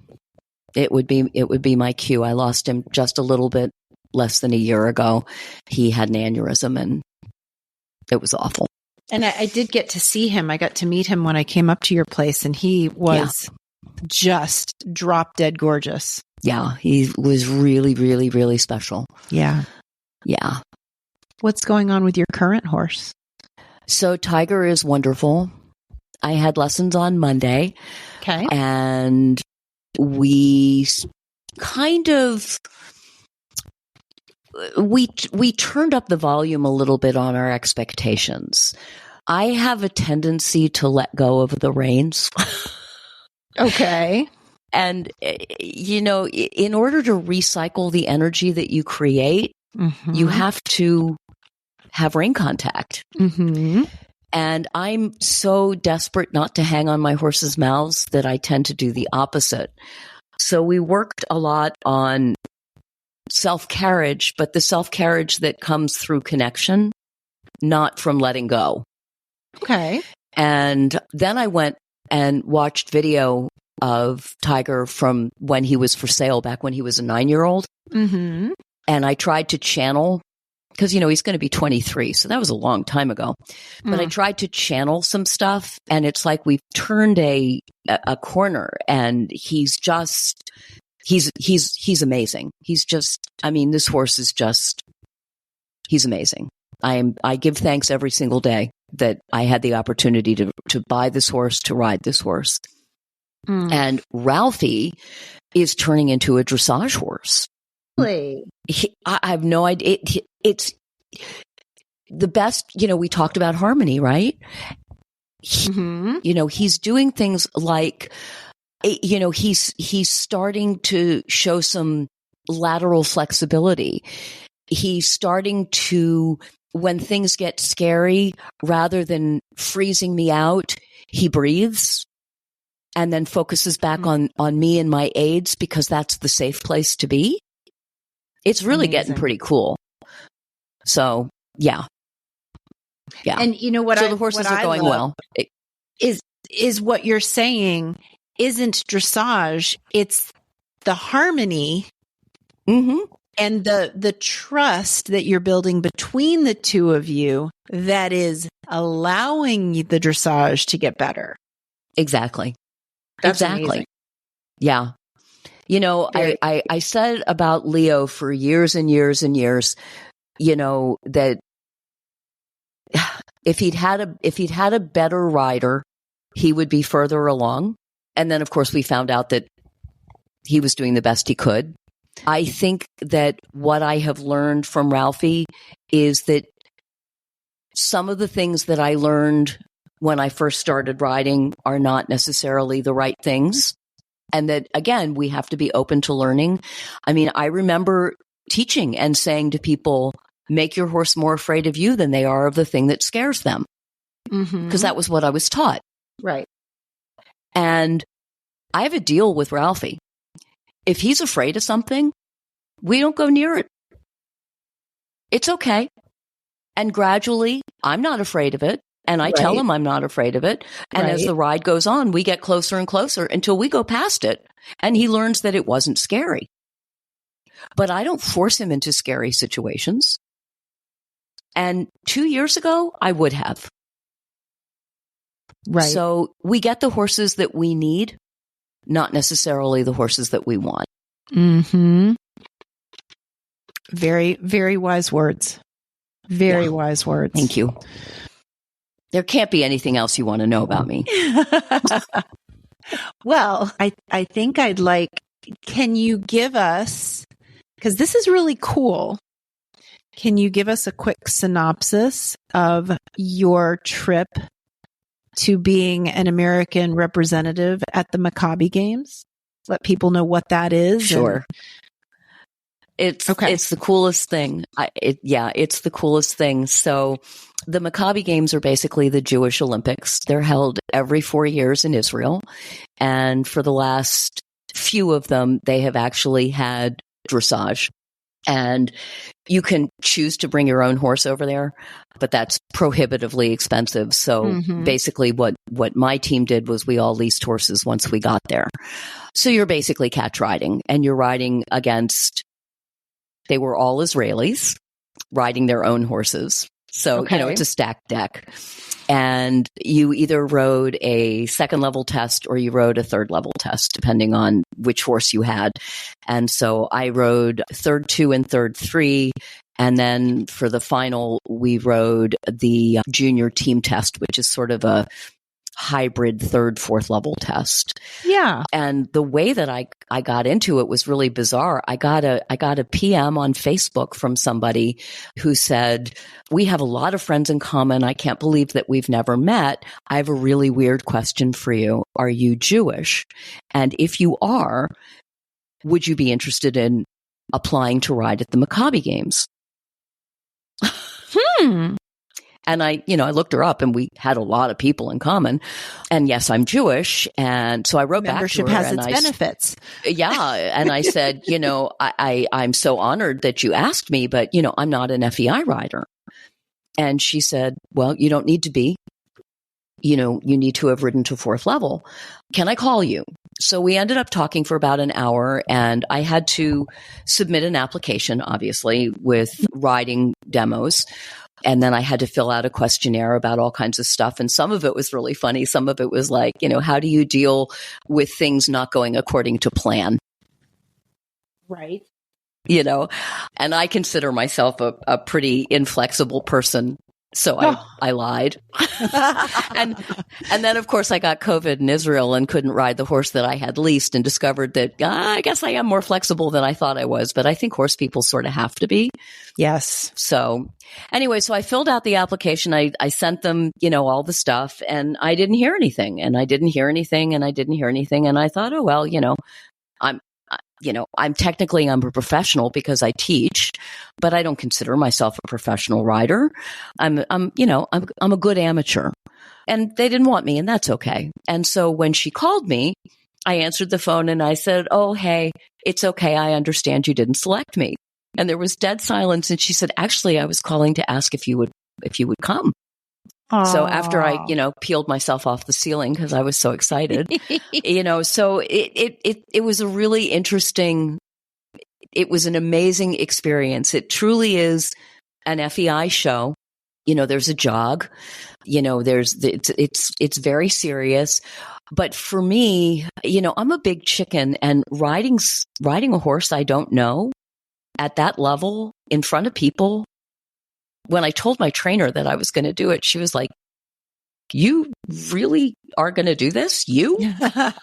it would be my Q. I lost him just a little bit less than a year ago. He had an aneurysm and it was awful. And I did get to see him. I got to meet him when I came up to your place, and he was just drop dead gorgeous. Yeah, he was really, really, really special. Yeah. Yeah. What's going on with your current horse? So Tiger is wonderful. I had lessons on Monday. Okay. And we kind of we turned up the volume a little bit on our expectations. I have a tendency to let go of the reins. Okay. And, you know, in order to recycle the energy that you create, you have to have rein contact. And I'm so desperate not to hang on my horse's mouths that I tend to do the opposite. So we worked a lot on self-carriage, but the self-carriage that comes through connection, not from letting go. Okay. And then I went and watched video of Tiger from when he was for sale, back when he was a 9-year-old. And I tried to channel, because, you know, he's going to be 23. So that was a long time ago. But I tried to channel some stuff, and it's like we've turned a corner, and he's amazing. He's just, I mean, this horse is just, he's amazing. I give thanks every single day that I had the opportunity to buy this horse, to ride this horse. And Ralphie is turning into a dressage horse. Really? I have no idea. It's the best, you know, we talked about Harmony, right? You know, he's doing things like, you know, he's starting to show some lateral flexibility. He's starting to, when things get scary, rather than freezing me out, he breathes and then focuses back on me and my aids, because that's the safe place to be. It's really getting pretty cool. So, yeah. Yeah. And you know what? So the horses are going well. Is what you're saying isn't dressage, it's the harmony and the trust that you're building between the two of you that is allowing the dressage to get better. Exactly. That's exactly. Amazing. Yeah. You know, I said about Leo for years and years and years, you know, that if he'd had a better rider, he would be further along. And then, of course, we found out that he was doing the best he could. I think that what I have learned from Ralphie is that some of the things that I learned when I first started riding are not necessarily the right things. And that, again, we have to be open to learning. I mean, I remember teaching and saying to people, make your horse more afraid of you than they are of the thing that scares them. Because that was what I was taught. Right. And I have a deal with Ralphie. If he's afraid of something, we don't go near it. It's okay. And gradually, I'm not afraid of it. And I tell him I'm not afraid of it. And as the ride goes on, we get closer and closer until we go past it. And he learns that it wasn't scary. But I don't force him into scary situations. And 2 years ago, I would have. Right. So we get the horses that we need, not necessarily the horses that we want. Mm-hmm. Very, very wise words. Very wise words. Thank you. There can't be anything else you want to know about me. Well, I think I'd like, can you give us, because this is really cool, can you give us a quick synopsis of your trip to being an American representative at the Maccabi Games? Let people know what that is. Sure. It's the coolest thing. It's the coolest thing. So the Maccabi Games are basically the Jewish Olympics. They're held every 4 years in Israel. And for the last few of them, they have actually had dressage. And you can choose to bring your own horse over there, but that's prohibitively expensive. So basically what my team did was we all leased horses once we got there. So you're basically catch riding, and you're riding against, they were all Israelis riding their own horses. So, it's a stacked deck. And you either rode a second level test or you rode a third level test, depending on which horse you had. And so I rode third 2 and third 3. And then for the final, we rode the junior team test, which is sort of a hybrid third, fourth level test. Yeah. And the way that I got into it was really bizarre. I got a PM on Facebook from somebody who said, "We have a lot of friends in common. I can't believe that we've never met. I have a really weird question for you. Are you Jewish? And if you are, would you be interested in applying to ride at the Maccabi Games?" And I looked her up, and we had a lot of people in common. And yes, I'm Jewish. And so I wrote back to her. Membership has its benefits. Yeah. And I said, I'm so honored that you asked me, but, I'm not an FEI rider. And she said, "Well, you don't need to be. You need to have ridden to fourth level. Can I call you?" So we ended up talking for about an hour, and I had to submit an application, obviously, with riding demos. And then I had to fill out a questionnaire about all kinds of stuff. And some of it was really funny. Some of it was like, how do you deal with things not going according to plan? Right. And I consider myself a pretty inflexible person. So I lied. and then, of course, I got COVID in Israel and couldn't ride the horse that I had leased, and discovered that I guess I am more flexible than I thought I was. But I think horse people sort of have to be. Yes. So anyway, so I filled out the application. I sent them, all the stuff, and I didn't hear anything, and I didn't hear anything, and I didn't hear anything. And I thought, oh, well, I'm a professional because I teach, but I don't consider myself a professional rider. I'm a good amateur, and they didn't want me, and that's okay. And so when she called me, I answered the phone and I said, "Oh, hey, it's okay. I understand you didn't select me." And there was dead silence. And she said, "Actually, I was calling to ask if you would come." Aww. So after I, peeled myself off the ceiling because I was so excited, so it was a really interesting, it was an amazing experience. It truly is an FEI show. There's a jog, it's very serious. But for me, I'm a big chicken, and riding a horse I don't know at that level in front of people. When I told my trainer that I was going to do it, she was like, "You really are going to do this? You?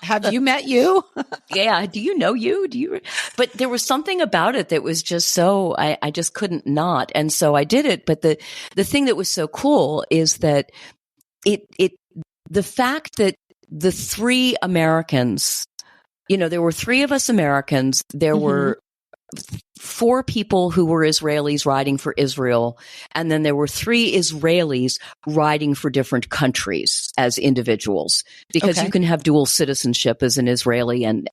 Have you met you?" Yeah. Do you know you? But there was something about it that was just so, I just couldn't not. And so I did it. But the thing that was so cool is that the fact that the 3 Americans, there were 3 of us Americans, there were 4 people who were Israelis riding for Israel, and then there were 3 Israelis riding for different countries as individuals, because you can have dual citizenship as an Israeli and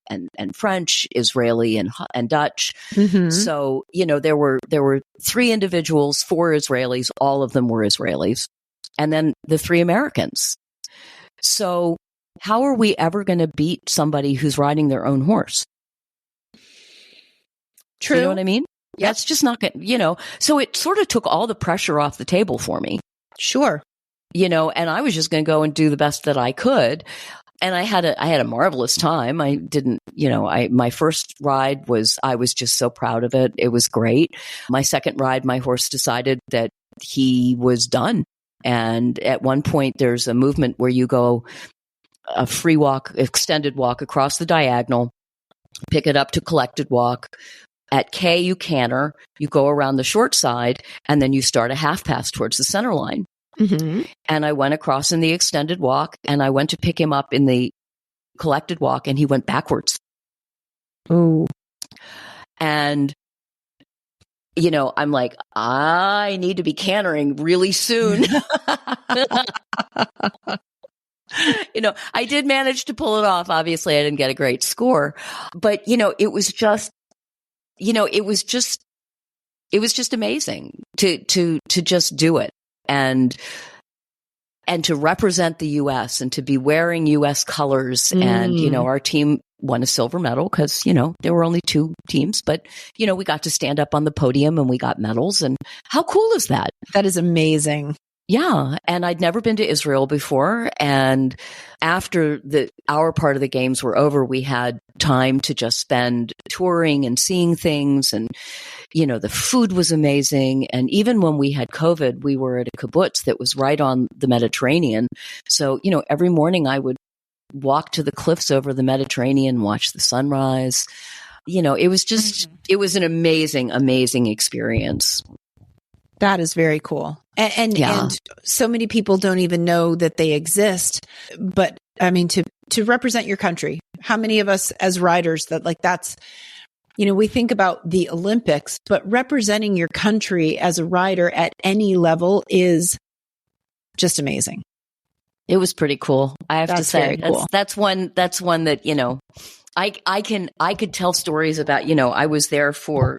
French, Israeli and Dutch. So, there were 3 individuals, 4 Israelis, all of them were Israelis, and then the 3 Americans. So how are we ever going to beat somebody who's riding their own horse? True. You know what I mean? Yep. That's just not going to, so it sort of took all the pressure off the table for me. Sure. and I was just going to go and do the best that I could. And I had a marvelous time. I didn't, my first ride I was just so proud of it. It was great. My second ride, my horse decided that he was done. And at one point there's a movement where you go a free walk, extended walk across the diagonal, pick it up to collected walk. At K, you canter, you go around the short side, and then you start a half pass towards the center line. Mm-hmm. And I went across in the extended walk, and I went to pick him up in the collected walk, and he went backwards. Oh. And, I'm like, I need to be cantering really soon. I did manage to pull it off. Obviously, I didn't get a great score, but, it was just, it was just amazing to just do it and to represent the U.S. and to be wearing U.S. colors. And, our team won a silver medal because, there were only 2 teams, but, we got to stand up on the podium and we got medals. And how cool is that? That is amazing. Yeah. And I'd never been to Israel before. And after our part of the games were over, we had time to just spend touring and seeing things. And, the food was amazing. And even when we had COVID, we were at a kibbutz that was right on the Mediterranean. So, every morning I would walk to the cliffs over the Mediterranean, watch the sunrise. It was just, it was an amazing, amazing experience. That is very cool. And so many people don't even know that they exist. But I mean, to represent your country, how many of us as riders that's, we think about the Olympics, but representing your country as a rider at any level is just amazing. It was pretty cool. I have to say, cool. That's one that, I could tell stories about, I was there for,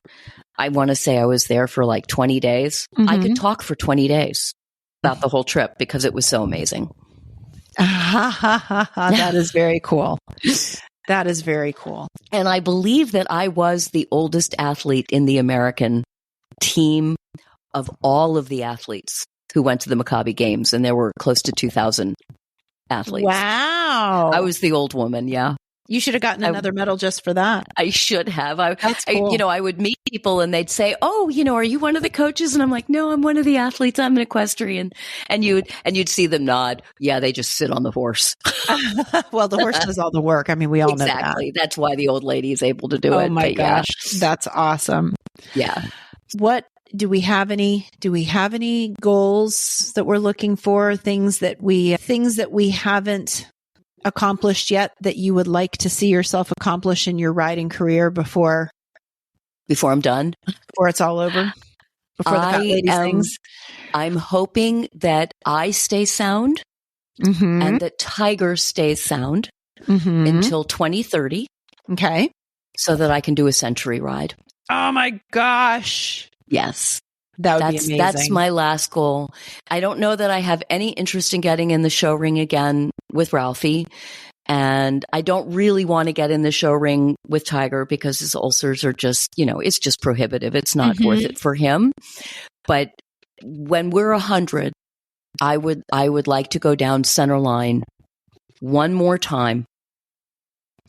I want to say I was there for like 20 days. Mm-hmm. I could talk for 20 days about the whole trip because it was so amazing. That is very cool. That is very cool. And I believe that I was the oldest athlete in the American team of all of the athletes who went to the Maccabi Games. And there were close to 2,000 athletes. Wow. I was the old woman. Yeah. You should have gotten another medal just for that. I should have. That's cool. I would meet people and they'd say, "Oh, are you one of the coaches?" And I'm like, "No, I'm one of the athletes. I'm an equestrian." And you'd see them nod. Yeah, they just sit on the horse. Well, the horse does all the work. I mean, we all know that. Exactly. That's why the old lady is able to do it. Oh my gosh, that's awesome. Yeah. Do we have any goals that we're looking for? Things that we haven't accomplished yet that you would like to see yourself accomplish in your riding career before I'm done? Before it's all over? Before the fat lady sings? I'm hoping that I stay sound and that Tiger stays sound until 2030. Okay. So that I can do a century ride. Oh my gosh. Yes. That would be amazing. That's my last goal. I don't know that I have any interest in getting in the show ring again with Ralphie. And I don't really want to get in the show ring with Tiger because his ulcers are just, it's just prohibitive. It's not worth it for him. But when we're 100, I would like to go down center line one more time.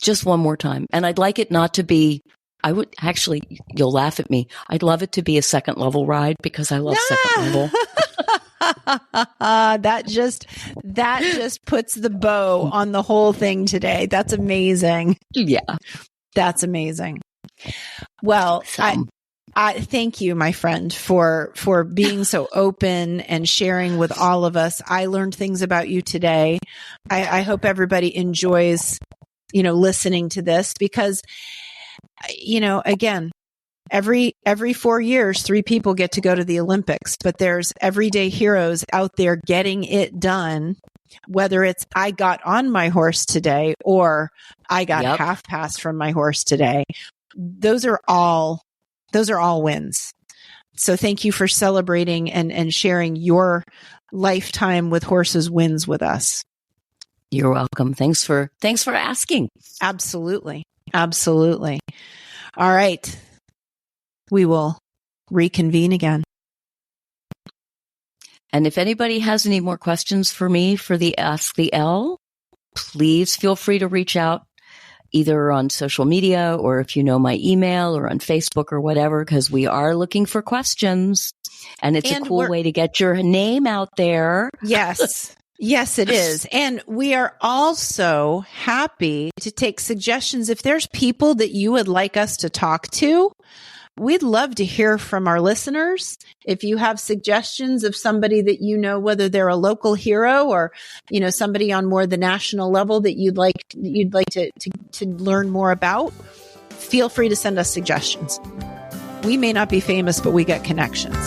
Just one more time. And I'd like it not to be, you'll laugh at me. I'd love it to be a second level ride because I love second level. That just puts the bow on the whole thing today. That's amazing. Yeah. That's amazing. Well, I thank you, my friend, for being so open and sharing with all of us. I learned things about you today. I hope everybody enjoys, listening to this because, again, every 4 years, 3 people get to go to the Olympics, but there's everyday heroes out there getting it done. Whether it's I got on my horse today or I got half pass from my horse today. Those are all wins. So thank you for celebrating and sharing your lifetime with horses wins with us. You're welcome. Thanks for asking. Absolutely. Absolutely. All right. We will reconvene again. And if anybody has any more questions for me for the Ask the L, please feel free to reach out either on social media or if you know my email or on Facebook or whatever, because we are looking for questions. And it's a cool way to get your name out there. Yes. Yes, it is. And we are also happy to take suggestions. If there's people that you would like us to talk to, we'd love to hear from our listeners. If you have suggestions of somebody that you know, whether they're a local hero or, you know, somebody on more the national level that you'd like to learn more about, feel free to send us suggestions. We may not be famous, but we get connections.